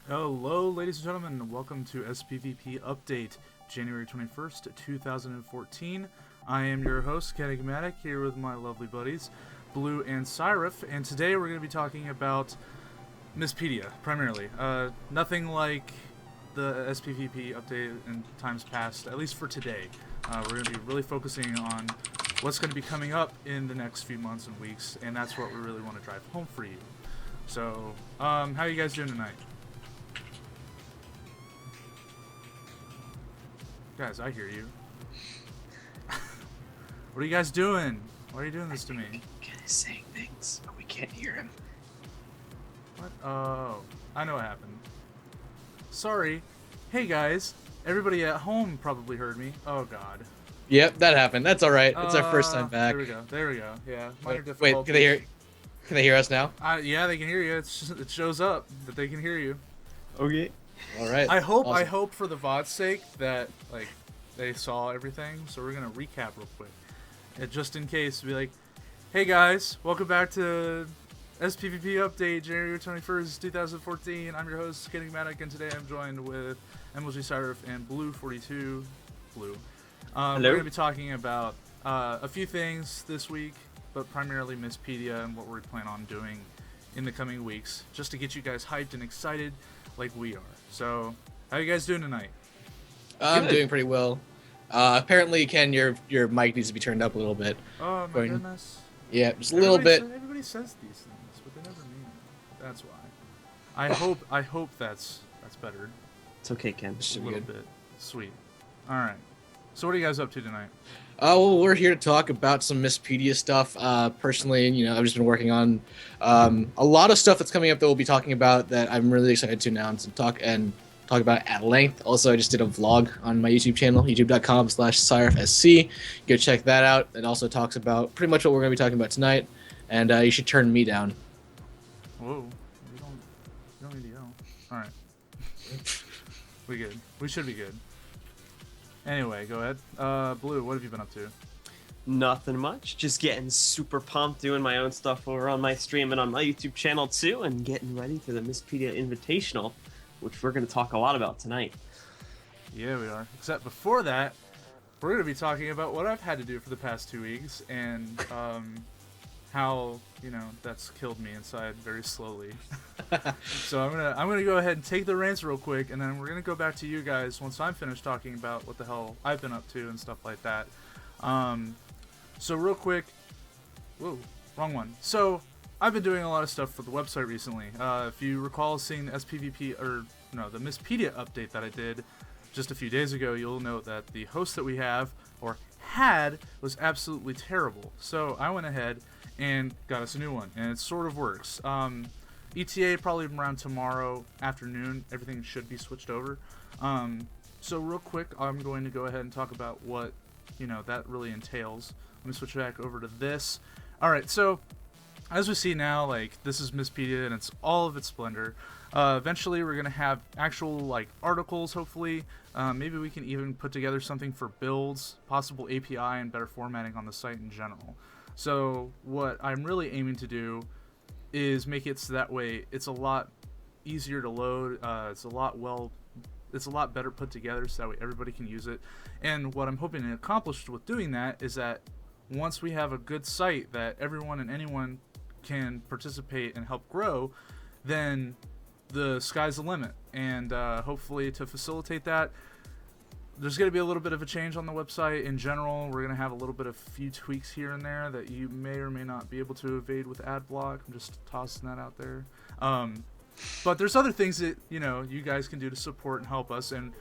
Hello, ladies and gentlemen. Welcome to sPvP Update, January 21st, 2014. I am your host, Kenigmatic, here with my lovely buddies, Blue and Cyrif, and today we're going to be talking about Mistpedia, primarily. Nothing like the sPvP update in times past, at least for today. We're going to be really focusing on what's going to be coming up in the next few months and weeks, and that's what we really want to drive home for you. So, how are you guys doing tonight? Guys, I hear you. What are you guys doing? Why are you doing this to me? Ken is saying things, but we can't hear him. What? Oh, I know what happened. Sorry. Hey guys, everybody at home probably heard me. Oh god. Yep, that happened. That's all right. It's our first time back. There we go. There we go. Yeah. Minor difficulties. Wait, can they hear us now? Yeah, they can hear you. It shows up that they can hear you. Okay. All right. I hope Awesome. for the VOD's sake that they saw everything. So we're gonna recap real quick. just in case, be like, hey guys, welcome back to sPvP Update, January 21st, 2014. I'm your host, Enigmatic, and today I'm joined with MLG Cyrif and Blue42. Blue. We're going to be talking about a few things this week, but primarily Mistpedia and what we plan on doing in the coming weeks, just to get you guys hyped and excited like we are. So, how you guys doing tonight? I'm doing pretty well. Apparently, Ken, your mic needs to be turned up a little bit. Oh my goodness. Yeah, just a little bit. Everybody says these things, but they never mean it. That's why. I hope that's better. It's okay, Ken. A little bit. Sweet. All right. So what are you guys up to tonight? Well, we're here to talk about some Mistpedia stuff. Personally, I've just been working on a lot of stuff that's coming up that we'll be talking about that I'm really excited to announce and talk about at length. Also, I just did a vlog on my YouTube channel, youtube.com/SyrifSC. Go check that out. It also talks about pretty much what we're going to be talking about tonight, and you should turn me down. Whoa. You don't need to yell. All right. We good. We should be good. Anyway, go ahead. Blue, what have you been up to? Nothing much. Just getting super pumped, doing my own stuff over on my stream and on my YouTube channel too, and getting ready for the Mistpedia Invitational, which we're going to talk a lot about tonight. Yeah, we are. Except before that, we're going to be talking about what I've had to do for the past 2 weeks and how, that's killed me inside very slowly. So I'm gonna go ahead and take the reins real quick, and then we're gonna go back to you guys once I'm finished talking about what the hell I've been up to and stuff like that. So real quick, whoa, wrong one. So I've been doing a lot of stuff for the website recently. If you recall seeing the the Mistpedia update that I did just a few days ago, you'll note that the host that we have, or had, was absolutely terrible. So I went ahead and got us a new one, and it sort of works. ETA probably around tomorrow afternoon, everything should be switched over. So real quick, I'm going to go ahead and talk about what that really entails. Let me switch back over to this. Alright, so as we see now, this is Mistpedia and it's all of its splendor. Eventually we're gonna have actual articles, hopefully. Maybe we can even put together something for builds, possible API, and better formatting on the site in general. So what I'm really aiming to do is make it so that way it's a lot easier to load. It's a lot better put together, so that way everybody can use it. And what I'm hoping to accomplish with doing that is that once we have a good site that everyone and anyone can participate and help grow, then the sky's the limit. And hopefully to facilitate that, there's going to be a little bit of a change on the website in general. We're going to have a little bit of few tweaks here and there that you may or may not be able to evade with ad block. I'm just tossing that out there. But there's other things that you guys can do to support and help us, and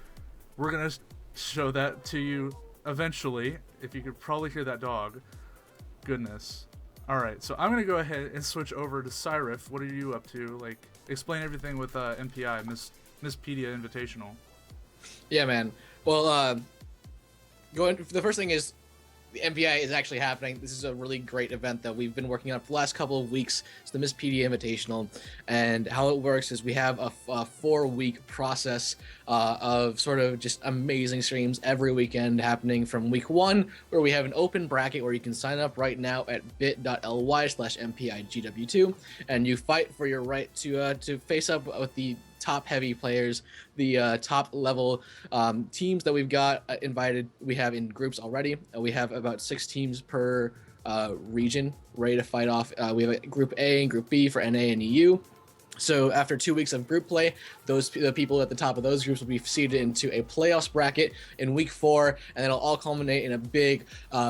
we're going to show that to you eventually. If you could probably hear that dog. Goodness. Alright, so I'm going to go ahead and switch over to Cyrif. What are you up to? Explain everything with MPI, Mistpedia Invitational. Yeah, man. Well, the first thing is the MPI is actually happening. This is a really great event that we've been working on for the last couple of weeks. It's the Mistpedia Invitational, and how it works is we have a 4-week process of sort of just amazing streams every weekend happening from week 1, where we have an open bracket where you can sign up right now at bit.ly/MPIGW2, and you fight for your right to face up with the top heavy players, the top level teams that we've got invited. We have in groups already. We have about 6 teams per region ready to fight off. We have a group A and group B for NA and EU. So after 2 weeks of group play, the people at the top of those groups will be seeded into a playoffs bracket in week 4, and it'll all culminate in a big,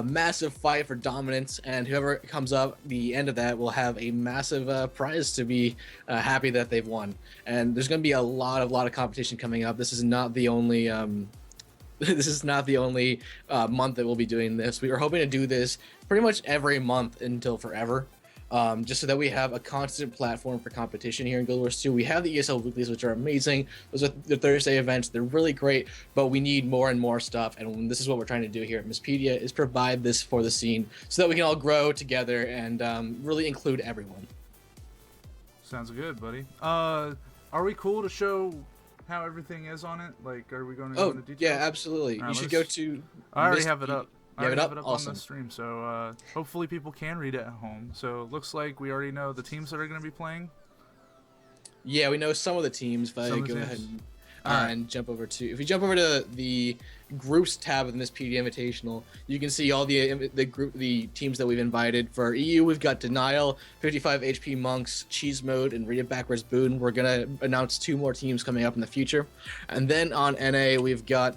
massive fight for dominance. And whoever comes up the end of that will have a massive prize to be happy that they've won. And there's going to be a lot of competition coming up. This is not the only. This is not the only month that we'll be doing this. We are hoping to do this pretty much every month until forever. Just so that we have a constant platform for competition here in Guild Wars 2. We have the ESL weeklies, which are amazing. Those are the Thursday events. They're really great, but we need more and more stuff. And this is what we're trying to do here at Mistpedia, is provide this for the scene so that we can all grow together and really include everyone. Sounds good, buddy. Are we cool to show how everything is on it? Are we going to go into detail? Yeah, absolutely. You should go to... I already have it up. I already have it up on the stream, so hopefully people can read it at home. So it looks like we already know the teams that are going to be playing. Yeah, we know some of the teams, but go ahead and jump over to. If you jump over to the groups tab of the Mistpedia Invitational, you can see all the teams that we've invited. For EU, we've got Denial, 55 HP Monks, Cheese Mode, and Read It Backwards Boon. We're gonna announce 2 more teams coming up in the future, and then on NA we've got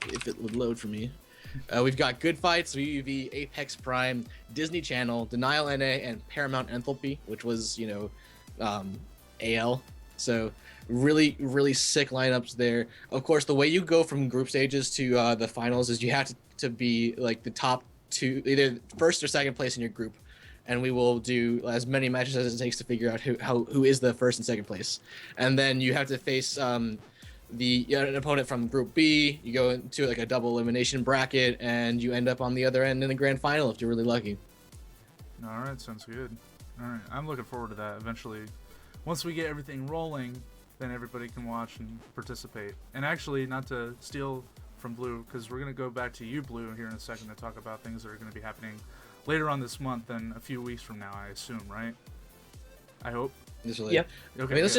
if it would load for me. We've got Good Fights, VVV, Apex Prime, Disney Channel, Denial NA, and Paramount Enthalpy, which was AL. So really, really sick lineups there. Of course, the way you go from group stages to the finals is you have to be like the top 2, either first or second place in your group, and we will do as many matches as it takes to figure out who is the first and second place, and then you have to face an opponent from Group B. You go into like a double elimination bracket, and you end up on the other end in the grand final if you're really lucky. All right, sounds good. All right, I'm looking forward to that eventually. Once we get everything rolling, then everybody can watch and participate. And actually, not to steal from Blue, because we're going to go back to you, Blue, here in a second to talk about things that are going to be happening later on this month and a few weeks from now, I assume, right? I hope. Yep. Okay. I mean, let's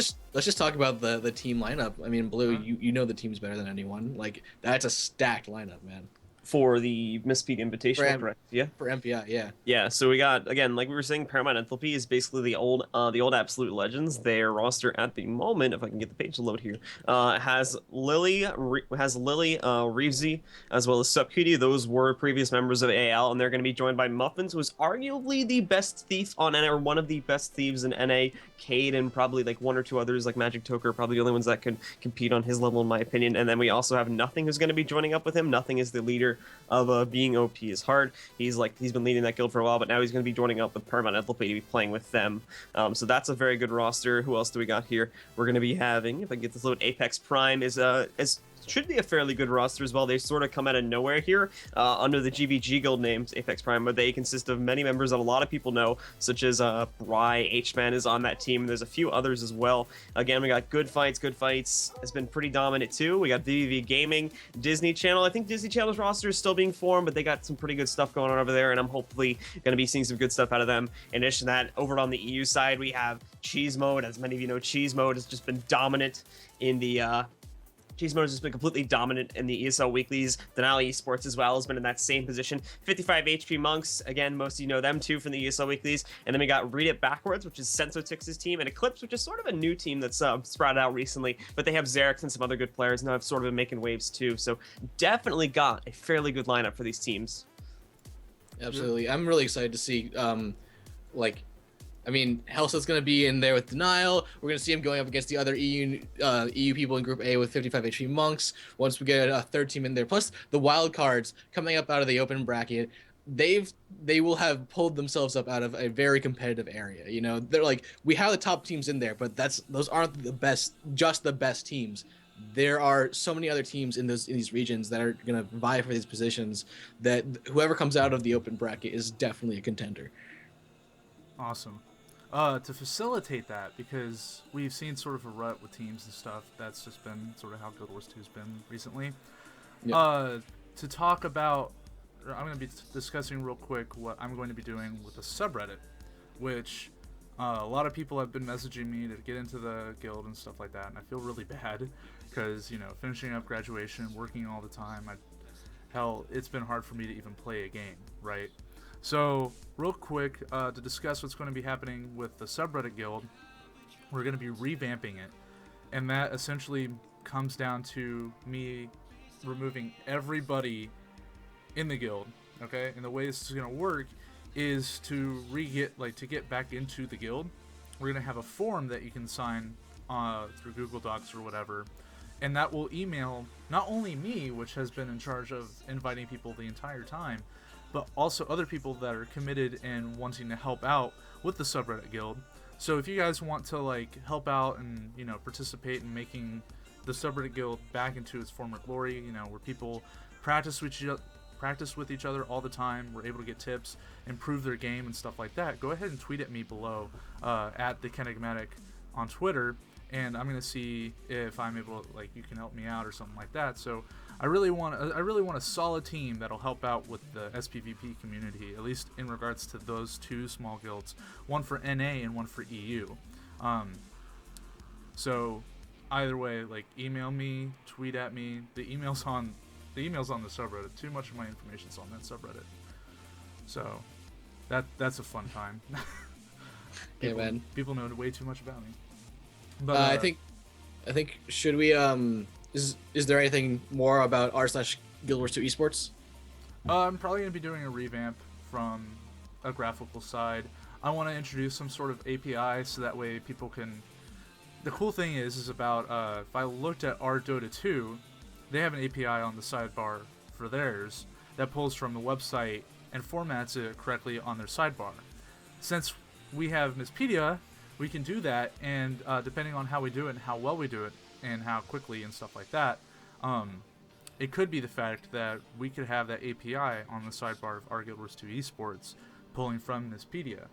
just talk about the team lineup. I mean, Blue, you know the teams better than anyone. Like, that's a stacked lineup, man. For the Mistpedia Invitational, correct? Yeah. For MPI, yeah. Yeah. So we got, again, like we were saying, Paramount Enthalpy is basically the old Absolute Legends. Their roster at the moment, if I can get the page to load here, has Lily, Reevesy, as well as Subcutie. Those were previous members of AL, and they're going to be joined by Muffins, who is arguably the best thief on NA, or one of the best thieves in NA. Cade and probably like 1 or 2 others like Magic Toker are probably the only ones that can compete on his level, in my opinion. And then we also have Nothing, who's going to be joining up with him. Nothing is the leader of Being OP is Hard. He's been leading that guild for a while, but now he's going to be joining up with Paramount Enthalpy to be playing with them. So that's a very good roster. Who else do we got here? We're going to be having, if I can get this load, Apex Prime is should be a fairly good roster as well. They sort of come out of nowhere here under the GVG guild names, Apex Prime, but they consist of many members that a lot of people know, such as Bry, H-Man is on that team. There's a few others as well. Again, we got Good Fights. Good Fights has been pretty dominant too. We got VVV Gaming, Disney Channel. I think Disney Channel's roster is still being formed, but they got some pretty good stuff going on over there, and I'm hopefully going to be seeing some good stuff out of them. In addition to that, over on the EU side, we have Cheese Mode. As many of you know, Cheese Mode has just been dominant in the Cheese Mode has just been completely dominant in the ESL weeklies. Denali Esports as well has been in that same position. 55 HP Monks, again, most of you know them too from the ESL weeklies. And then we got Read It Backwards, which is Sensotix's team, and Eclipse, which is sort of a new team that's sprouted out recently. But they have Xerix and some other good players, and have sort of been making waves too. So definitely got a fairly good lineup for these teams. Absolutely. I'm really excited to see, Helseth's going to be in there with Denial. We're going to see him going up against the other EU people in Group A with 55 HP Monks. Once we get a third team in there, plus the wild cards coming up out of the open bracket, they will have pulled themselves up out of a very competitive area. You know, they're like, we have the top teams in there, but those aren't the best, just the best teams. There are so many other teams in these regions that are going to vie for these positions that whoever comes out of the open bracket is definitely a contender. Awesome. To facilitate that, because we've seen sort of a rut with teams and stuff, that's just been sort of how Guild Wars 2 has been recently. Yep. To talk about, I'm going to be discussing real quick what I'm going to be doing with the subreddit, which a lot of people have been messaging me to get into the guild and stuff like that, and I feel really bad because, you know, finishing up graduation, working all the time, hell, it's been hard for me to even play a game, right? So, real quick, to discuss what's going to be happening with the subreddit guild, we're going to be revamping it, and that essentially comes down to me removing everybody in the guild, okay? And the way this is going to work is to get back into the guild. We're going to have a form that you can sign through Google Docs or whatever, and that will email not only me, which has been in charge of inviting people the entire time, but also other people that are committed and wanting to help out with the subreddit guild. So if you guys want to help out and, you know, participate in making the subreddit guild back into its former glory, you know, where people practice with each other all the time, we're able to get tips, improve their game and stuff like that, go ahead and tweet at me below at thekenigmatic on Twitter, and I'm gonna see if I'm able to, you can help me out or something like that. So I really want a solid team that'll help out with the sPvP community, at least in regards to those two small guilds, one for NA and one for EU. So either way, like, email me, tweet at me. The email's on the subreddit. Too much of my information's on that subreddit. So that's a fun time. People know way too much about me. But I think should we is there anything more about r/Guild Wars 2 esports? I'm probably gonna be doing a revamp from a graphical side. I want to introduce some sort of API so that way people can. The cool thing is about if I looked at our Dota 2, they have an API on the sidebar for theirs that pulls from the website and formats it correctly on their sidebar. Since we have Mistpedia, we can do that, and depending on how we do it and how well we do it and how quickly and stuff like that, it could be the fact that we could have that API on the sidebar of our Guild Wars 2 esports pulling from Mistpedia.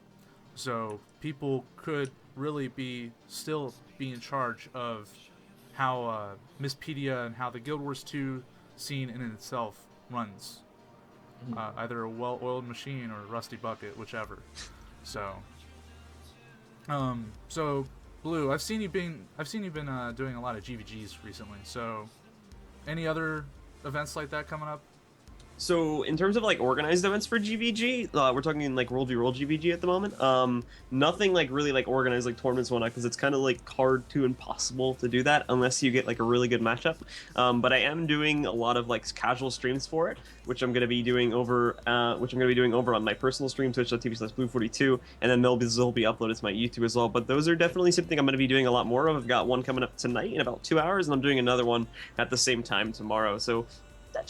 So people could really be in charge of how Mistpedia and how the Guild Wars 2 scene in itself runs. Either a well-oiled machine or a rusty bucket, whichever. So Blue, I've seen you been doing a lot of GVGs recently. So, any other events like that coming up? So in terms of like organized events for GVG, we're talking like World v World GVG at the moment. Nothing like really like organized like tournaments and whatnot, because it's kind of like hard to impossible to do that unless you get like a really good matchup. But I am doing a lot of like casual streams for it, which I'm gonna be doing over on my personal stream, twitch.tv/blue42, and then they'll be uploaded to my YouTube as well. But those are definitely something I'm gonna be doing a lot more of. I've got one coming up tonight in about 2 hours, and I'm doing another one at the same time tomorrow. So that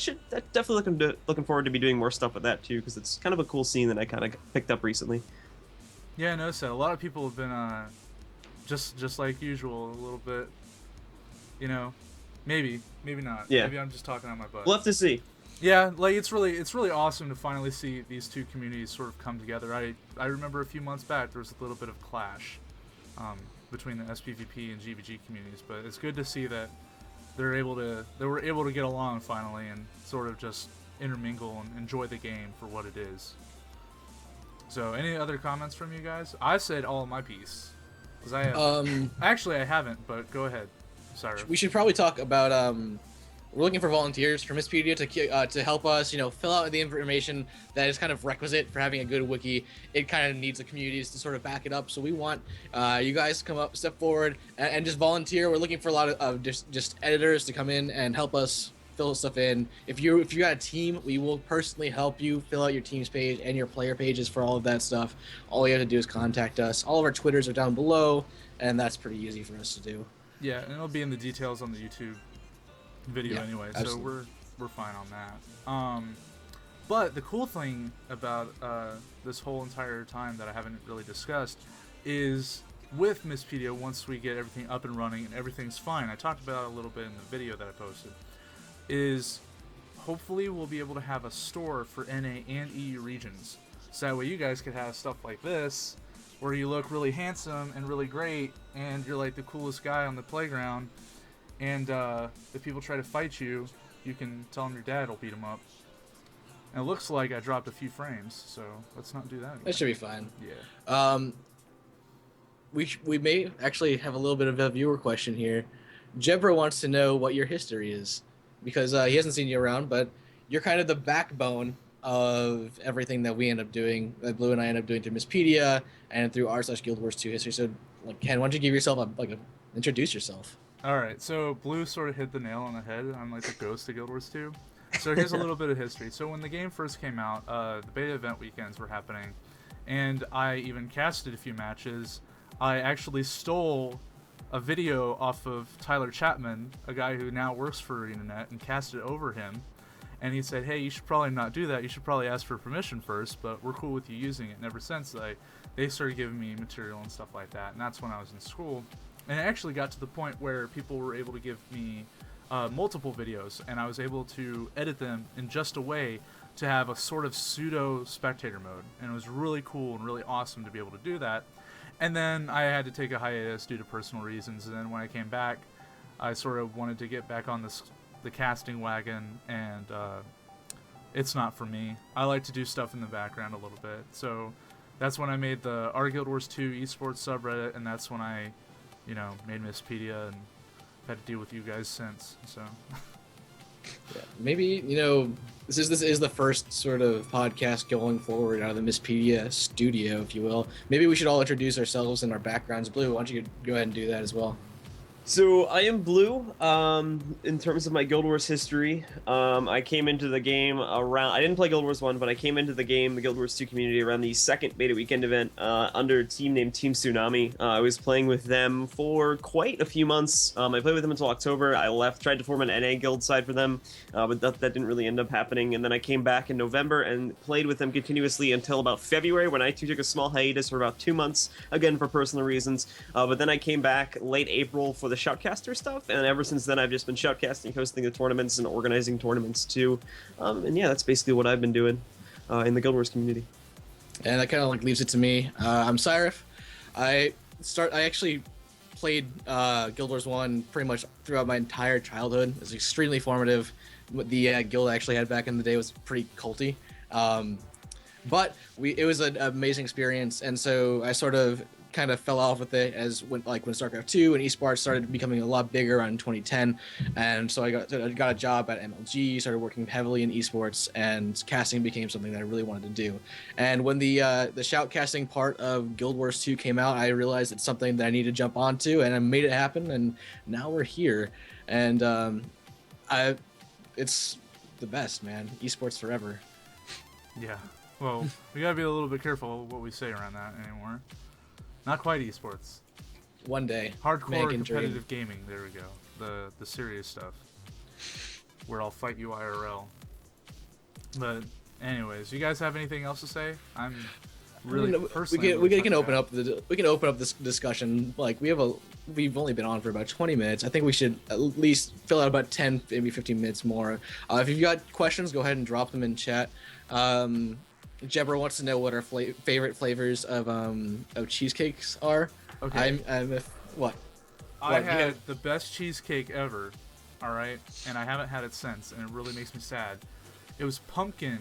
definitely looking forward to be doing more stuff with that too, because it's kind of a cool scene that I kind of picked up recently. Yeah, I noticed that a lot of people have been just like usual, a little bit, maybe not. Yeah. Maybe I'm just talking on my butt. We'll have to see. Yeah, like it's really awesome to finally see these two communities sort of come together. I remember a few months back there was a little bit of clash between the sPvP and GVG communities, but it's good to see that they were able to get along finally and sort of just intermingle and enjoy the game for what it is. So, any other comments from you guys? I said all of my piece. Cause I have, actually I haven't, but go ahead. Sorry. We should probably talk about we're looking for volunteers from Mistpedia to help us, fill out the information that is kind of requisite for having a good wiki. It kind of needs the communities to sort of back it up. So we want you guys to come up, step forward, and just volunteer. We're looking for a lot of just editors to come in and help us fill stuff in. If you got a team, we will personally help you fill out your team's page and your player pages for all of that stuff. All you have to do is contact us. All of our Twitters are down below, and that's pretty easy for us to do. Yeah, and it'll be in the details on the YouTube video anyway, absolutely. So we're fine on that. But the cool thing about this whole entire time that I haven't really discussed is with Mistpedia, once we get everything up and running and everything's fine, I talked about it a little bit in the video that I posted, is hopefully we'll be able to have a store for NA and EU regions. So that way you guys could have stuff like this, where you look really handsome and really great, and you're like the coolest guy on the playground, and if people try to fight you, you can tell them your dad will beat them up. And it looks like I dropped a few frames, so let's not do that again. That should be fine. Yeah. We may actually have a little bit of a viewer question here. Jebra wants to know what your history is, because he hasn't seen you around, but you're kind of the backbone of everything that we end up doing, that Blue and I end up doing through Mistpedia and through r/Guild Wars 2 history. So, like, Ken, why don't you give yourself introduce yourself? All right, so Blue sort of hit the nail on the head. I'm like the ghost of Guild Wars 2. So here's a little bit of history. So when the game first came out, the beta event weekends were happening, and I even casted a few matches. I actually stole a video off of Tyler Chapman, a guy who now works for ArenaNet, and cast it over him. And he said, hey, you should probably not do that. You should probably ask for permission first, but we're cool with you using it. And ever since, they started giving me material and stuff like that. And that's when I was in school. And it actually got to the point where people were able to give me multiple videos, and I was able to edit them in just a way to have a sort of pseudo spectator mode. And it was really cool and really awesome to be able to do that. And then I had to take a hiatus due to personal reasons. And then when I came back, I sort of wanted to get back on this the casting wagon, and it's not for me. I like to do stuff in the background a little bit. So that's when I made the Our Guild Wars 2 esports subreddit, and that's when I, made Mistpedia, and had to deal with you guys since. So Yeah, maybe this is the first sort of podcast going forward out of the Mistpedia studio, if you will. Maybe we should all introduce ourselves and our backgrounds. Blue, why don't you go ahead and do that as well? So I am Blue. In terms of my Guild Wars history, I came into the game around. I didn't play Guild Wars 1, but I came into the game, the Guild Wars 2 community, around the second beta weekend event under a team named Team Tsunami. I was playing with them for quite a few months. I played with them until October. I left, tried to form an NA guild side for them, but that didn't really end up happening. And then I came back in November and played with them continuously until about February, when I took a small hiatus for about 2 months, again for personal reasons. But then I came back late April for the Shoutcaster stuff, and ever since then I've just been shoutcasting, hosting the tournaments, and organizing tournaments too. And yeah, that's basically what I've been doing in the Guild Wars community. And that kind of leaves it to me. I'm Cyrif. I actually played Guild Wars 1 pretty much throughout my entire childhood. It was extremely formative. The guild I actually had back in the day was pretty culty. But it was an amazing experience, and so I sort of kind of fell off with it when StarCraft 2 and esports started becoming a lot bigger around 2010, and so I got a job at MLG, started working heavily in esports, and casting became something that I really wanted to do. And when the shoutcasting part of Guild Wars 2 came out, I realized it's something that I need to jump onto, and I made it happen, and now we're here. And it's the best, man. Esports forever. yeah. Well, we gotta be a little bit careful what we say around that anymore. Not quite esports. One day. Hardcore competitive gaming. There we go. The serious stuff, where I'll fight you IRL. But anyways, you guys have anything else to say? I'm really personally. We can open up this discussion. Like we've only been on for about 20 minutes. I think we should at least fill out about 10, maybe 15 minutes more. If you've got questions, go ahead and drop them in chat. Jebra wants to know what our favorite flavors of cheesecakes are. Okay. What? I had the best cheesecake ever, alright? And I haven't had it since, and it really makes me sad. It was pumpkin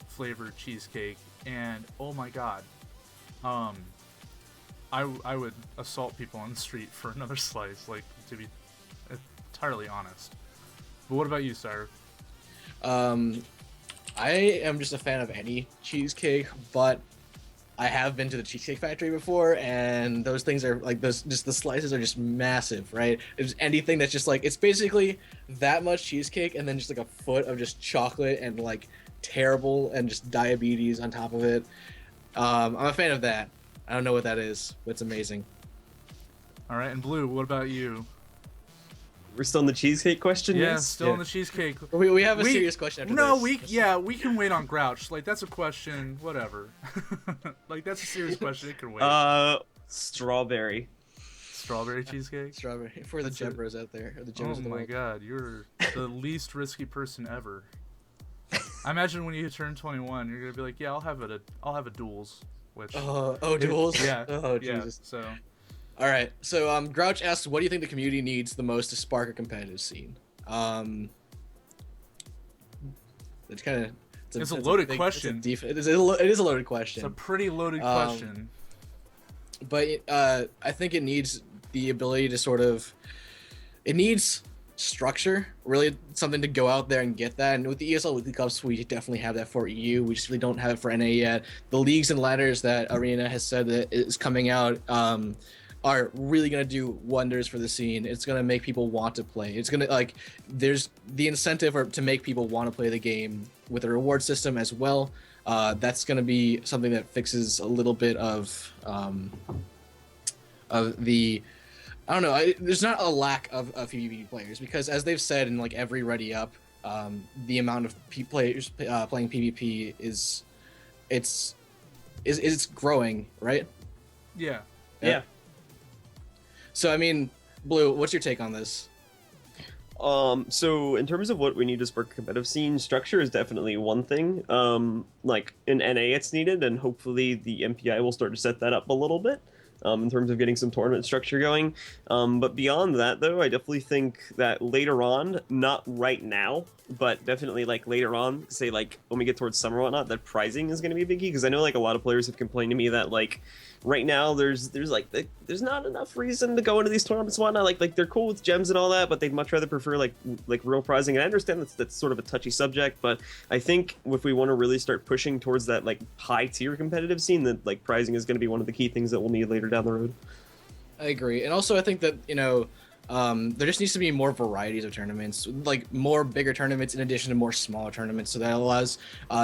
flavored cheesecake, and oh my god. I would assault people on the street for another slice, like, to be entirely honest. But what about you, Sire? I am just a fan of any cheesecake, but I have been to the Cheesecake Factory before, and those things are like the slices are just massive, right? It's anything that's just like, it's basically that much cheesecake and then just like a foot of just chocolate and like terrible and just diabetes on top of it. I'm a fan of that. I don't know what that is, but it's amazing. All right, and Blue, what about you? We're still in the cheesecake question? Yeah, yes? still in the cheesecake. We have a serious question after this. No, we can wait on Grouch. Like, that's a question, whatever. Like, that's a serious question. It can wait. Strawberry. Strawberry cheesecake? Strawberry. For the Jebras out there. Or the Jebras Oh of the my world. god, you're the least risky person ever. I imagine when you turn 21, you're gonna be like, yeah, I'll have a duels. Which duels? Yeah. Oh, yeah, Jesus. so All right. So, Grouch asks, what do you think the community needs the most to spark a competitive scene? It's kind of... It's a loaded question. It is a loaded question. It's a pretty loaded question. But I think it needs the ability to sort of... It needs structure, really something to go out there and get that. And with the ESL Weekly Cups, we definitely have that for EU. We just really don't have it for NA yet. The leagues and ladders that Arena has said that is coming out are really going to do wonders for the scene. It's going to make people want to play. It's going to, there's the incentive to make people want to play the game with a reward system as well. That's going to be something that fixes a little bit of the... I don't know. There's not a lack of PvP players, because as they've said in every Ready Up, the amount of players playing PvP is growing, right? Yeah. So I mean, Blue, what's your take on this? So in terms of what we need to spark a competitive scene, structure is definitely one thing. In NA it's needed, and hopefully the MPI will start to set that up a little bit. in terms of getting some tournament structure going. But beyond that, though, I definitely think that later on, not right now, but definitely like later on, say like when we get towards summer or whatnot, that prizing is going to be a biggie, because I know like a lot of players have complained to me that like right now there's not enough reason to go into these tournaments and whatnot. Like they're cool with gems and all that, but they'd much rather prefer like real prizing. And I understand that's sort of a touchy subject, but I think if we want to really start pushing towards that like high tier competitive scene, that like prizing is going to be one of the key things that we'll need later down the road. I agree, and also I think that there just needs to be more varieties of tournaments, like more bigger tournaments in addition to more smaller tournaments, so that allows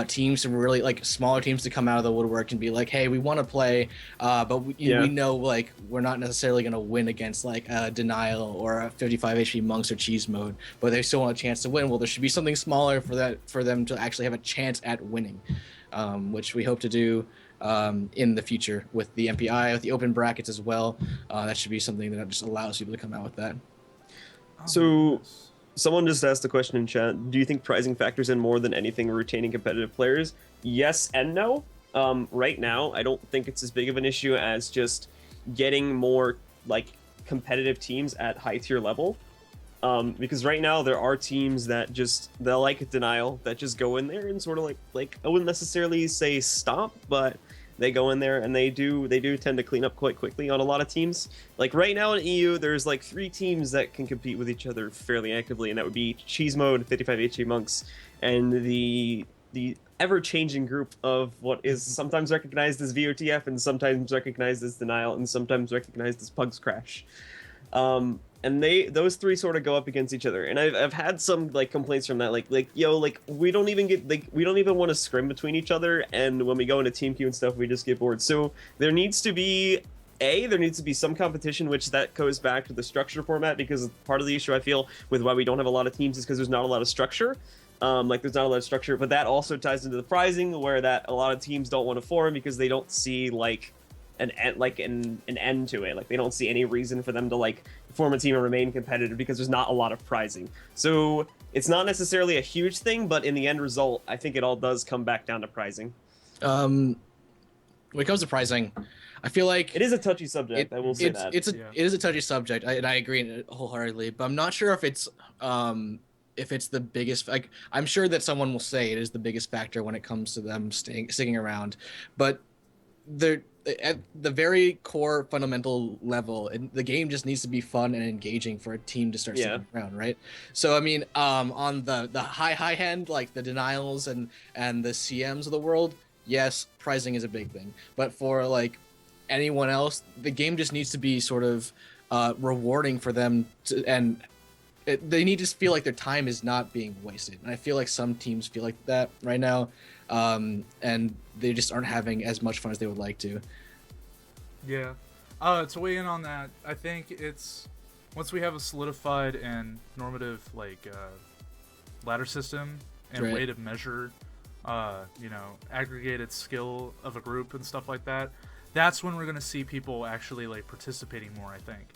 teams to really, like smaller teams to come out of the woodwork and be like, hey, we want to play, but we know like we're not necessarily going to win against like a Denial or a 55 HP Monks or Cheese Mode, but they still want a chance to win. Well, there should be something smaller for them to actually have a chance at winning, which we hope to do in the future with the MPI, with the open brackets as well. That should be something that just allows people to come out with that. So someone just asked a question in chat. Do you think prizing factors in more than anything retaining competitive players? Yes and no. Right now, I don't think it's as big of an issue as just getting more like competitive teams at high tier level. Because right now there are teams that they'll like Denial that just go in there and sort of like I wouldn't necessarily say stop, but they go in there and they do tend to clean up quite quickly on a lot of teams. Like right now in EU, there's like 3 teams that can compete with each other fairly actively, and that would be Cheese Mode, 55 HG Monks, and the ever-changing group of what is sometimes recognized as VOTF and sometimes recognized as Denial and sometimes recognized as Pugs Crash. And those 3 sort of go up against each other, and I've had some like complaints from that, like yo, like we don't even want to scrim between each other, and when we go into team queue and stuff, we just get bored. So there needs to be some competition, which that goes back to the structure format, because part of the issue I feel with why we don't have a lot of teams is because there's not a lot of structure. There's not a lot of structure, but that also ties into the prizing, where that a lot of teams don't want to form because they don't see like an end to it. Like they don't see any reason for them to like form a team and remain competitive because there's not a lot of prizing. So it's not necessarily a huge thing, but in the end result, I think it all does come back down to prizing. When it comes to prizing, I feel like it is a touchy subject. I will say that it is a touchy subject, and I agree wholeheartedly. But I'm not sure if it's the biggest. Like I'm sure that someone will say it is the biggest factor when it comes to them sticking around, but at the very core fundamental level, the game just needs to be fun and engaging for a team to start sticking around, right? So I mean, on the high end, like the Denials and the CMs of the world, yes, prizing is a big thing. But for like anyone else, the game just needs to be sort of rewarding for them they need to feel like their time is not being wasted. And I feel like some teams feel like that right now, and they just aren't having as much fun as they would like to. Yeah. To weigh in on that, I think it's once we have a solidified and normative like ladder system and way to measure aggregated skill of a group and stuff like that, that's when we're going to see people actually like participating more, I think.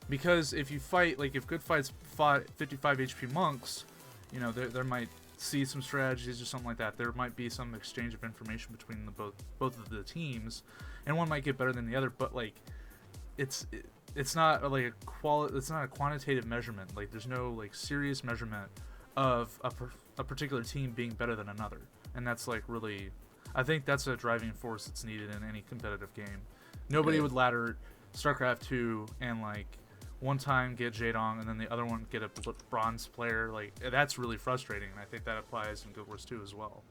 Because if you fight, like if Good Fights fought 55 HP Monks, there might see some strategies or something like that. There might be some exchange of information between both of the teams, and one might get better than the other. But like, it's not like it's not a quantitative measurement. Like there's no like serious measurement of a particular team being better than another, and that's like really, I think that's a driving force that's needed in any competitive game. Nobody would ladder StarCraft 2 and like one time get Jaedong and then the other one get a bronze player. Like that's really frustrating, and I think that applies in Guild Wars 2 as well.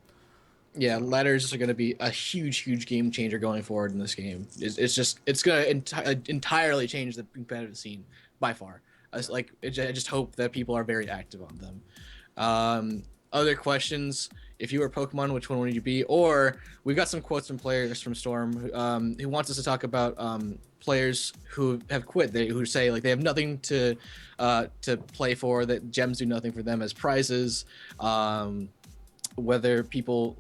Yeah, ladders are going to be a huge game changer going forward in this game. It's going to entirely change the competitive scene by far. I just hope that people are very active on them. Other questions? If you were Pokemon, which one would you be? Or we've got some quotes from players from Storm who wants us to talk about players who have quit. Who say like they have nothing to play for. That gems do nothing for them as prizes. Whether people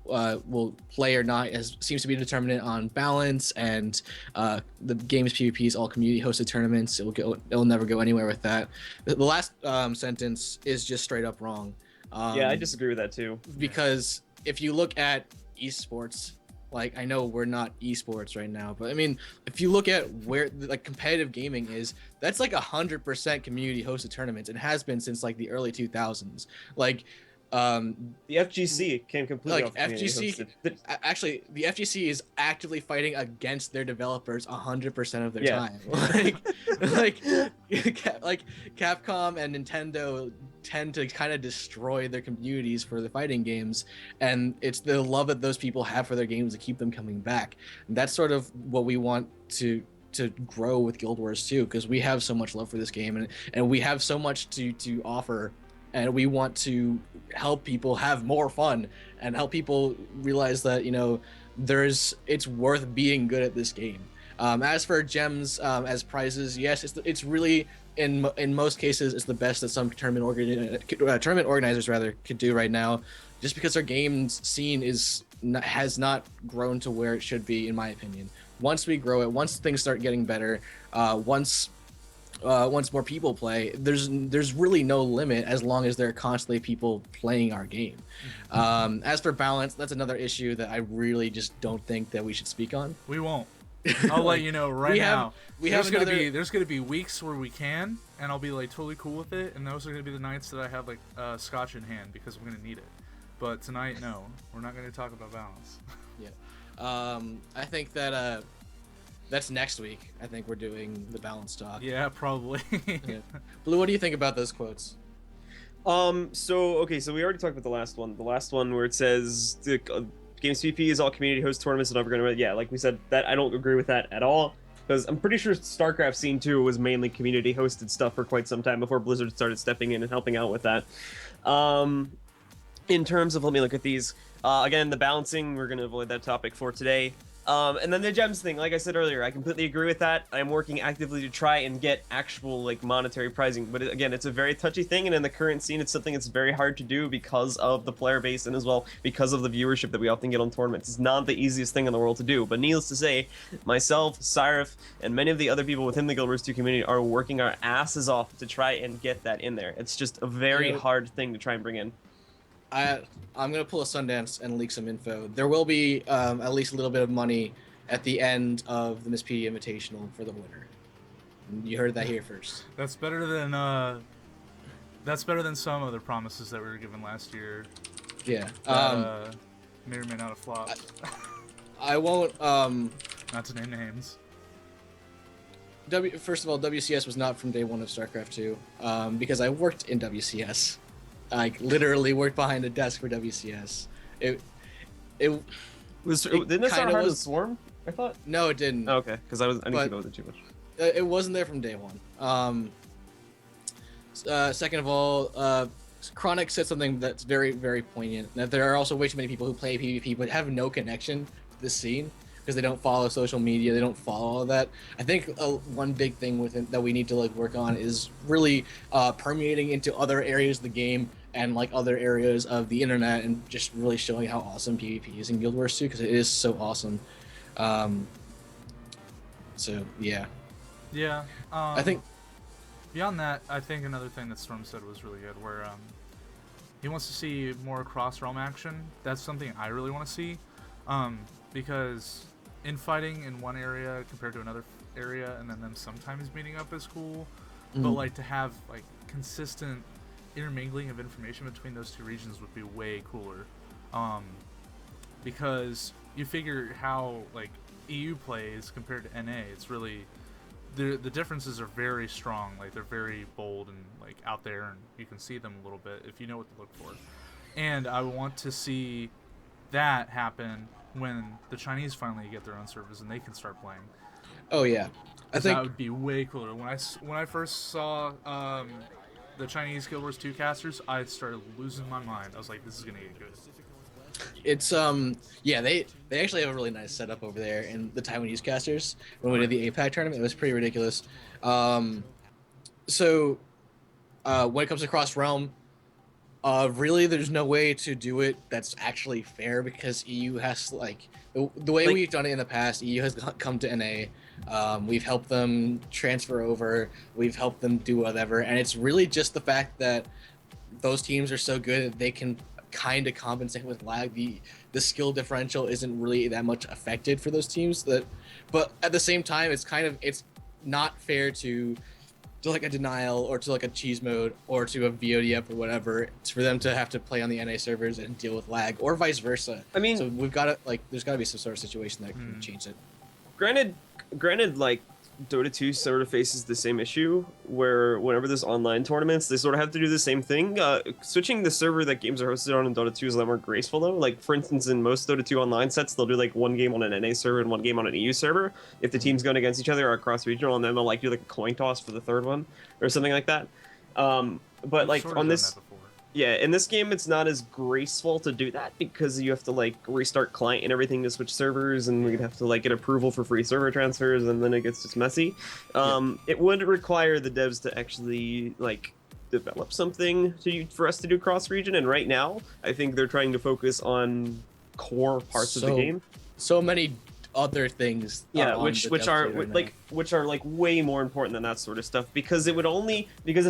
will play or not seems to be determinant on balance, and the game's PvP is all community hosted tournaments. It'll never go anywhere with that. The last sentence is just straight up wrong. I disagree with that too. Because if you look at esports, Like, I know we're not esports right now, but I mean, if you look at where like competitive gaming is, that's like 100% community hosted tournaments. It has been since like the early 2000s. Like, The FGC came completely like off community FGC, hosted. actually, the FGC is actively fighting against their developers 100% of their Yeah. time. Like, like Capcom and Nintendo tend to kind of destroy their communities for the fighting games, and it's the love that those people have for their games to keep them coming back. And that's sort of what we want to grow with Guild Wars 2, because we have so much love for this game, and we have so much to offer, and we want to help people have more fun and help people realize that, you know, it's worth being good at this game. As for gems as prizes, yes, it's really in most cases it's the best that some tournament organizers rather could do right now, just because our games scene has not grown to where it should be, in my opinion. Once we grow it, once things start getting better, once more people play, there's really no limit as long as there are constantly people playing our game. As for balance, that's another issue that I really just don't think that we should speak on. We won't. I'll let you know right now. There's gonna be weeks where we can, and I'll be like totally cool with it, and those are gonna be the nights that I have like scotch in hand because I'm gonna need it. But tonight, no, we're not gonna talk about balance. Yeah. I think that that's next week. I think we're doing the balance talk. Yeah, probably. Yeah. Blue, what do you think about those quotes? So we already talked about the last one. The last one where it says the Games PvP is all community host tournaments and overgrown. Yeah, like we said, that I don't agree with that at all, because I'm pretty sure StarCraft Scene 2 was mainly community hosted stuff for quite some time before Blizzard started stepping in and helping out with that. In terms of, let me look at these. Again, the balancing, we're going to avoid that topic for today. And then the gems thing, like I said earlier, I completely agree with that. I'm working actively to try and get actual like monetary prizing, but again, it's a very touchy thing, and in the current scene, it's something that's very hard to do because of the player base and as well because of the viewership that we often get on tournaments. It's not the easiest thing in the world to do, but needless to say, myself, Cyrif, and many of the other people within the Guild Wars 2 community are working our asses off to try and get that in there. It's just a very hard thing to try and bring in. I'm gonna pull a Sundance and leak some info. There will be at least a little bit of money at the end of the Mistpedia Invitational for the winner. You heard that here first. That's better than some other promises that we were given last year. Yeah. That, may or may not have flopped. I won't. Not to name names. First of all, WCS was not from day one of StarCraft 2, because I worked in WCS. I literally worked behind a desk for WCS. Didn't it start hard as Swarm? I thought. No, it didn't. Oh, okay, because I didn't keep up with it too much. It wasn't there from day one. Second of all, Chronic said something that's very, very poignant. That there are also way too many people who play PvP but have no connection to the scene because they don't follow social media, they don't follow all that. I think one big thing that we need to like work on is really permeating into other areas of the game and like other areas of the internet, and just really showing how awesome PvP is in Guild Wars 2, because it is so awesome. So yeah. Yeah. I think beyond that, I think another thing that Storm said was really good, where he wants to see more cross-realm action. That's something I really want to see, because infighting in one area compared to another area, and then them sometimes meeting up is cool, but like to have like consistent intermingling of information between those two regions would be way cooler, because you figure how like EU plays compared to NA, it's really the differences are very strong. Like they're very bold and like out there, and you can see them a little bit if you know what to look for. And I want to see that happen when the Chinese finally get their own servers and they can start playing. Oh yeah, I think that would be way cooler. When I first saw the Chinese Guild Wars 2 casters, I started losing my mind. I was like, this is gonna get good. It's yeah, they actually have a really nice setup over there in the Taiwanese casters. When we did the APAC tournament, it was pretty ridiculous. So when it comes to cross realm, really there's no way to do it that's actually fair, because EU has like the way we've done it in the past. EU has come to NA, we've helped them transfer over, we've helped them do whatever, and it's really just the fact that those teams are so good that they can kind of compensate with lag. The skill differential isn't really that much affected for those teams. But at the same time, it's not fair to like a denial or to like a cheese mode or to a VODF or whatever. It's for them to have to play on the NA servers and deal with lag, or vice versa. I mean, so we've got to there's got to be some sort of situation that can change it. Granted, like Dota 2 sort of faces the same issue where whenever there's online tournaments, they sort of have to do the same thing. Switching the server that games are hosted on in Dota 2 is a lot more graceful though. Like for instance, in most Dota 2 online sets, they'll do like one game on an NA server and one game on an EU server. If the teams going against each other are cross regional, and then they'll like do like a coin toss for the third one or something like that. But like on this. Yeah, in this game, it's not as graceful to do that because you have to like restart client and everything to switch servers, and we'd have to like get approval for free server transfers, and then it gets just messy. It would require the devs to actually like develop something for us to do cross region, and right now, I think they're trying to focus on core parts of the game. So many other things. Yeah, which are like way more important than that sort of stuff, because if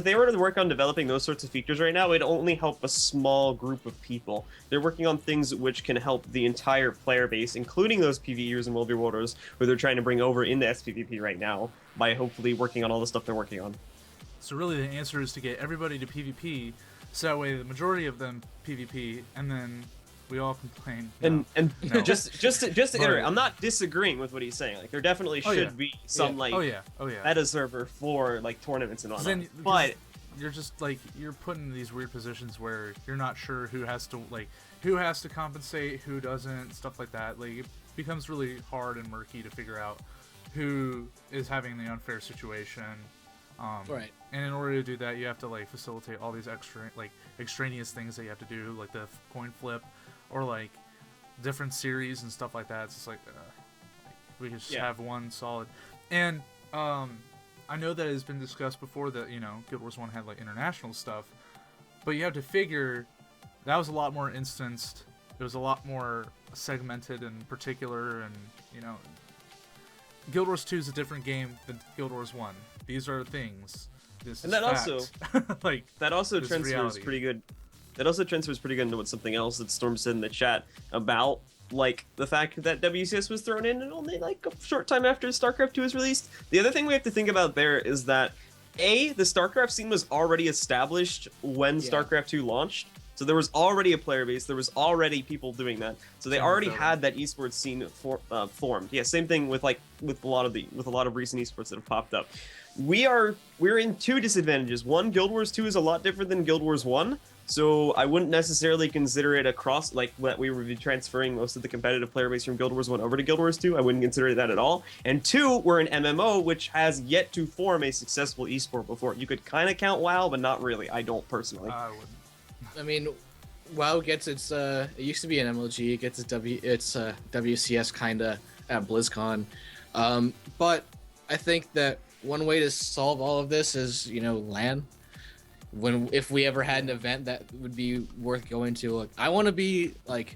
they were to work on developing those sorts of features right now, it'd only help a small group of people. They're working on things which can help the entire player base, including those PvEers and World Rewarders who they're trying to bring over into sPvP right now by hopefully working on all the stuff they're working on. So really the answer is to get everybody to PvP, so that way the majority of them PvP, and then we all complain. No. And no. just to iterate, I'm not disagreeing with what he's saying. Like there definitely should be some meta server for like tournaments and all that. But you're just like you're put in these weird positions where you're not sure who has to compensate, who doesn't, stuff like that. Like it becomes really hard and murky to figure out who is having the unfair situation. Right. And in order to do that, you have to like facilitate all these extraneous things that you have to do, like the coin flip, or like different series and stuff like that. It's just like we just have one solid. And I know that it's been discussed before that Guild Wars 1 had like international stuff, but you have to figure that was a lot more instanced. It was a lot more segmented and particular, and Guild Wars 2 is a different game than Guild Wars 1. These are things. This and is that fact. also that also transfers pretty good. That also transfers pretty good into what something else that Storm said in the chat about like the fact that WCS was thrown in and only like a short time after StarCraft 2 was released. The other thing we have to think about there is that the StarCraft scene was already established when StarCraft 2 launched. So there was already a player base. There was already people doing that. So they already had that esports scene formed. Yeah, same thing with a lot of recent esports that have popped up. We're in two disadvantages. One, Guild Wars 2 is a lot different than Guild Wars 1. So I wouldn't necessarily consider it that we would be transferring most of the competitive player base from Guild Wars 1 over to Guild Wars 2. I wouldn't consider that at all. And two, we're an MMO, which has yet to form a successful esport before. You could kind of count WoW, but not really. I don't personally. I wouldn't. I mean, WoW gets its it used to be an MLG. It gets its WCS kind of at BlizzCon. But I think that one way to solve all of this is LAN. If we ever had an event that would be worth going to, I want to be like,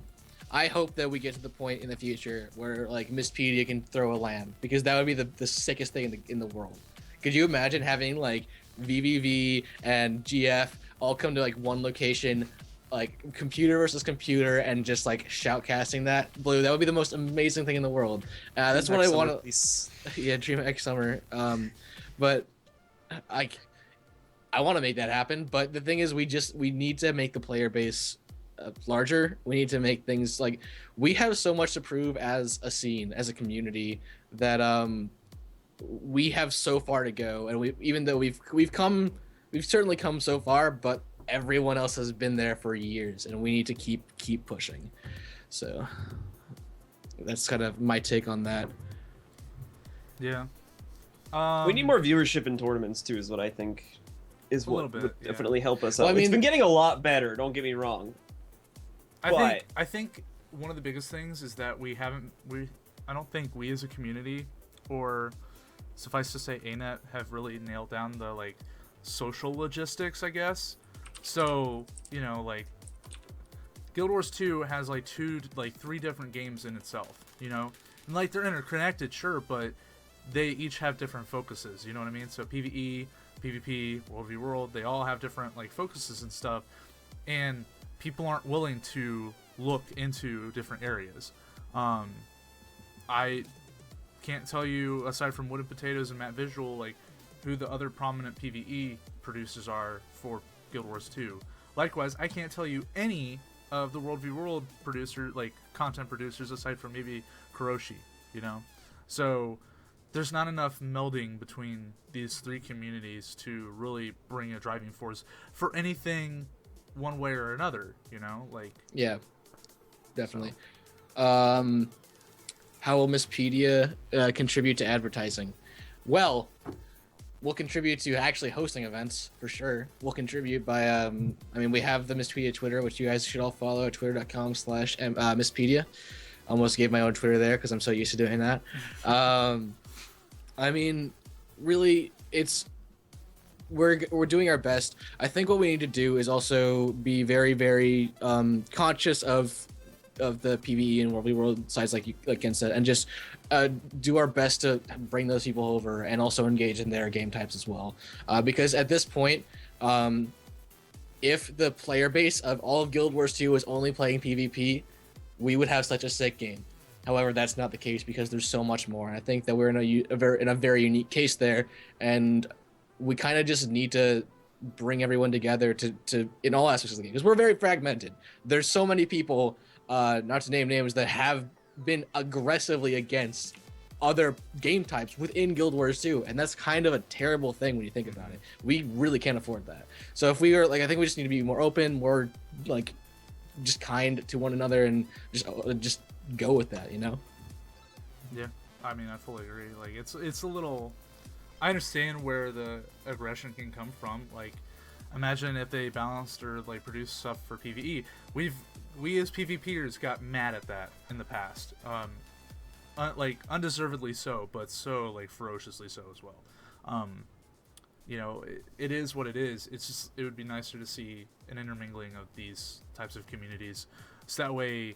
I hope that we get to the point in the future where like Mistpedia can throw a LAN, because that would be the sickest thing in the world. Could you imagine having like VVV and GF all come to like one location, like computer versus computer, and just like shoutcasting that? Blue, that would be the most amazing thing in the world. That's what I want to. Yeah, DreamHack Summer. But I want to make that happen, but the thing is, we need to make the player base larger. We need to make things like, we have so much to prove as a scene, as a community, that we have so far to go. And even though we've certainly come so far, but everyone else has been there for years, and we need to keep pushing. So that's kind of my take on that. Yeah. We need more viewership in tournaments too, is what I think. Is what would definitely help us out. Well, I mean, it's been getting a lot better, don't get me wrong. I think one of the biggest things is that I don't think we as a community, or suffice to say ANET, have really nailed down the like social logistics, I guess. So, like Guild Wars 2 has like three different games in itself, and like they're interconnected, sure, but they each have different focuses, you know what I mean? So PvE, PvP, World v World, they all have different like focuses and stuff. And people aren't willing to look into different areas. I can't tell you, aside from Wooden Potatoes and Matt Visual, like who the other prominent PvE producers are for Guild Wars 2. Likewise, I can't tell you any of the World v World content producers aside from maybe Kuroshi, you know? So there's not enough melding between these three communities to really bring a driving force for anything one way or another, you know? Like, yeah, definitely. So. How will Mistpedia contribute to advertising? Well, we'll contribute to actually hosting events, for sure. We'll contribute by, we have the Mistpedia Twitter, which you guys should all follow at twitter.com/Mistpedia. Almost gave my own Twitter there because I'm so used to doing that. Really, we're doing our best. I think what we need to do is also be very, very conscious of the PvE and World v World sides, like Ken said, and just do our best to bring those people over and also engage in their game types as well. Because at this point, if the player base of all of Guild Wars 2 was only playing PvP, we would have such a sick game. However, that's not the case because there's so much more. And I think that we're in a very unique case there, and we kind of just need to bring everyone together to in all aspects of the game, because we're very fragmented. There's so many people, not to name names, that have been aggressively against other game types within Guild Wars 2, and that's kind of a terrible thing when you think about it. We really can't afford that. So if we are I think we just need to be more open, more just kind to one another, and just go with that, you know? Yeah, I mean, I fully agree. Like, it's a little. I understand where the aggression can come from. Like, imagine if they balanced or produced stuff for PvE. We as PvPers got mad at that in the past, undeservedly so, but so ferociously so as well. You know, it is what it is. It's just, it would be nicer to see an intermingling of these types of communities, so that way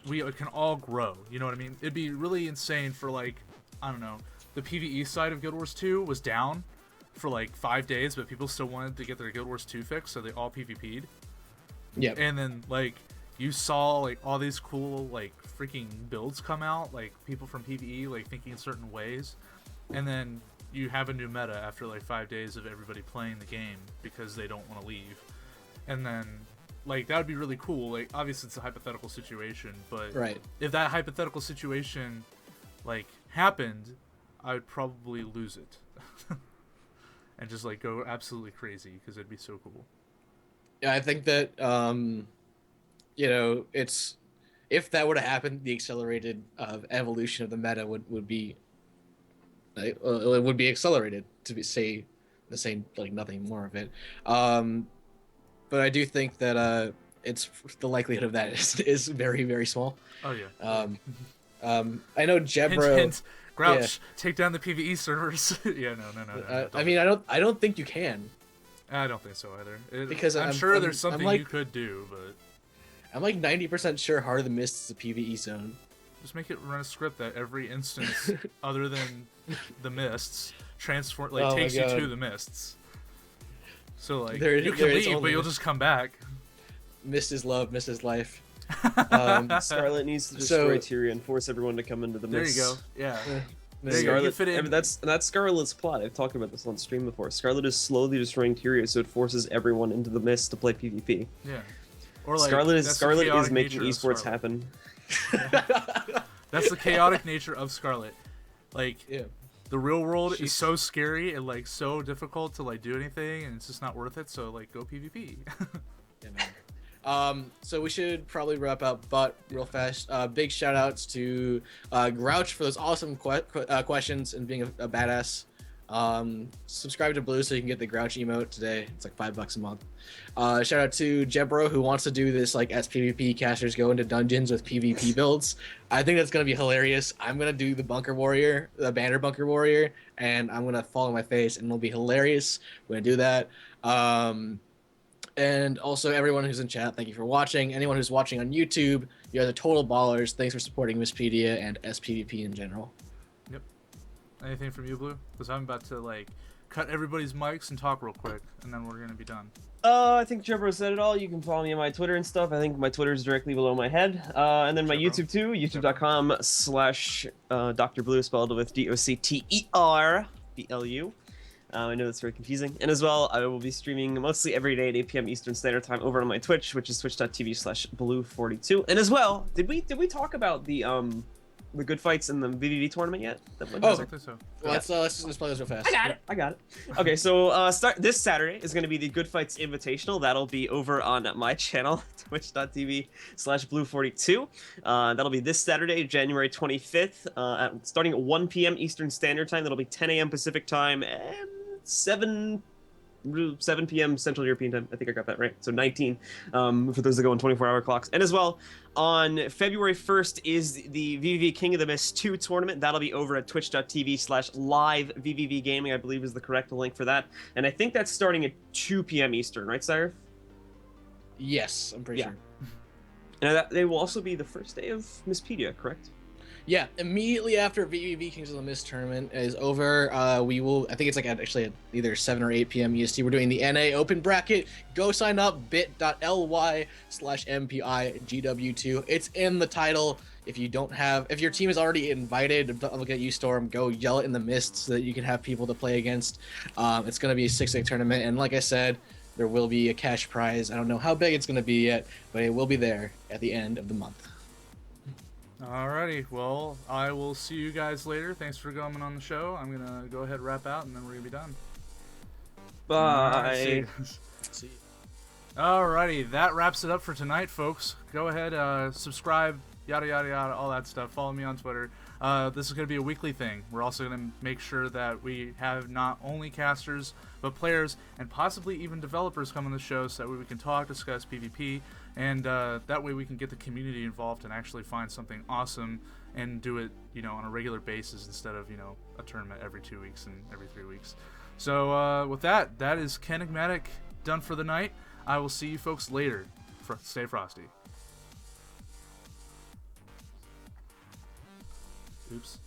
we can all grow. You know what I mean? It'd be really insane for I don't know, the PvE side of Guild Wars 2 was down for 5 days, but people still wanted to get their Guild Wars 2 fixed, so they all PvP'd. Yeah. And then you saw all these cool freaking builds come out, people from PvE thinking in certain ways, and then you have a new meta after 5 days of everybody playing the game because they don't want to leave. And then that would be really cool. Obviously it's a hypothetical situation, but right. If that hypothetical situation happened, I would probably lose it. And just go absolutely crazy because it'd be so cool. Yeah, I think that it's, if that were to happen, the accelerated evolution of the meta would be it would be accelerated, to say nothing more of it. But I do think that it's the likelihood of that is very, very small. Oh yeah. I know Jebro. Hint. Grouch, take down the PvE servers. Yeah, no. I mean, I don't think you can. I don't think so either. Because I'm sure there's something you could do, but I'm 90% sure Heart of the Mist is a PvE zone. Just make it run a script that every instance other than the mists transform takes you to the mists. So you can leave, but you'll just come back. Mist is love, mist is life. Scarlet needs to destroy Tyrion and force everyone to come into the mist. There you go. Yeah. Scarlet, fit in. That's Scarlet's plot. I've talked about this on stream before. Scarlet is slowly destroying Tyrion, so it forces everyone into the mist to play PvP. Yeah. Or Scarlet is making esports happen. Yeah. That's the chaotic nature of Scarlet. The real world is so scary and so difficult to do anything, and it's just not worth it. So go PvP. Yeah, man. So we should probably wrap up, but real fast, big shout outs to Grouch for those awesome questions and being a badass. Subscribe to Blue so you can get the Grouch emote today. It's $5 a month. Shout out to Jebro, who wants to do this sPvP casters go into dungeons with PvP builds. I think that's gonna be hilarious. I'm gonna do the banner bunker warrior, and I'm gonna fall on my face, and it'll be hilarious. We're gonna do that. And also everyone who's in chat, thank you for watching. Anyone who's watching on YouTube, you guys are total ballers. Thanks for supporting Mistpedia and sPvP in general. Yep. Anything from you, Blue? Because I'm about to cut everybody's mics and talk real quick, and then we're gonna be done. I think Trevor said it all. You can follow me on my Twitter and stuff. I think my Twitter is directly below my head. And then my Trevor. YouTube too, youtube.com/Dr. Blue, spelled with DOCTERBLU. I know that's very confusing. And as well, I will be streaming mostly every day at 8 p.m. Eastern Standard Time over on my Twitch, which is twitch.tv/blue42. And as well, did we talk about the good fights in the VVV tournament yet? I think so. Well, let's just play this real fast. I got it. Okay, so start this Saturday is going to be the Good Fights Invitational. That'll be over on my channel, twitch.tv/blue42. That'll be this Saturday, January 25th, starting at 1 p.m. Eastern Standard Time. That'll be 10 a.m. Pacific Time and 7 p.m. Central European Time. I think I got that right. So 19 for those that go on 24-hour clocks. And as well, on February 1st is the VVV King of the Mist 2 tournament. That'll be over at twitch.tv/live VVV Gaming, I believe is the correct link for that. And I think that's starting at 2 p.m. Eastern, right, Sire? Yes, I'm pretty sure. And that they will also be the first day of Mistpedia, correct? Yeah, immediately after VVV Kings of the Mist tournament is over, we will, I think it's like actually at either 7 or 8 p.m. EST, we're doing the NA open bracket. Go sign up, bit.ly/MPIGW2. It's in the title. If your team is already invited, look at you, Storm, go yell it in the mist so that you can have people to play against. It's going to be a 6-day tournament, and like I said, there will be a cash prize. I don't know how big it's going to be yet, but it will be there at the end of the month. Alrighty, well, I will see you guys later. Thanks for coming on the show. I'm gonna go ahead and wrap out, and then we're gonna be done. Bye. See you. Alrighty, that wraps it up for tonight, folks. Go ahead, subscribe, yada yada yada, all that stuff. Follow me on Twitter. This is gonna be a weekly thing. We're also gonna make sure that we have not only casters, but players and possibly even developers come on the show, so that way we can talk, discuss PvP. And that way we can get the community involved and actually find something awesome and do it, on a regular basis instead of, a tournament every 2 weeks and every 3 weeks. So with that is Kenigmatic done for the night. I will see you folks later. Stay frosty. Oops.